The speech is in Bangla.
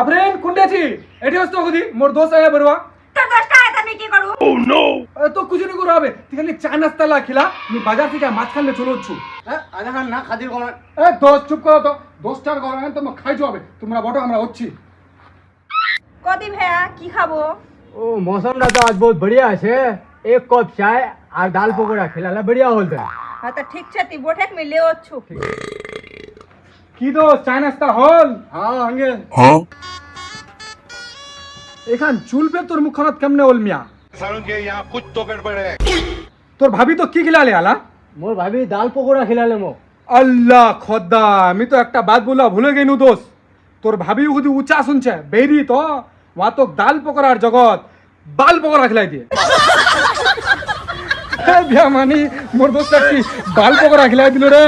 আবরেন কোনটা আছি এটি হস্ত কদি মোর দোস্ত আয়া বরবা তোর দশটা আয় আমি কি করব? ও নো তো কিছু নি করবে তুই খালি চা নাস্তা লা খিলা আমি বাজার থেকে মাছ খালে চলছু আধা খান না খাদির কমা এ দোস্ত চুপ করো তো দোস্তার গরমে তো খাই যাবে তোমরা বটো আমরা হচ্ছি কদি ভাইয়া কি খাবো? ओ मौसम ना तो आज बहुत बढ़िया है। एक कप चाय और दाल पकौड़ा खिलाना बढ़िया होता है। হ্যাঁ তা ঠিক আছে তুই বটেক মিলে অছু কি দোস্ত চা নাস্তা হল हाँ हंगे এখান চুল পে তোর মুখখানত কেমনে ওল মিয়া सालों के यहाँ कुछ तो गड़बड़ है। তোর ভাবি তো কি খিলালে আলা मोर भाभी दाल पकौड़ा खिला ले मो। আল্লাহ খোদা আমি তো একটা বাত বলা ভুলে গেনু দোস্ত তোর ভাবি যদি উঁচা শুনছে বেরি তো ওয়া তো ডাল পকোড়ার জগৎ বাল পকোড়া খিলাই দিয়ে বিয়া মানি মোর দোস্ত কি বাল পকোড়া খিলাই দিল রে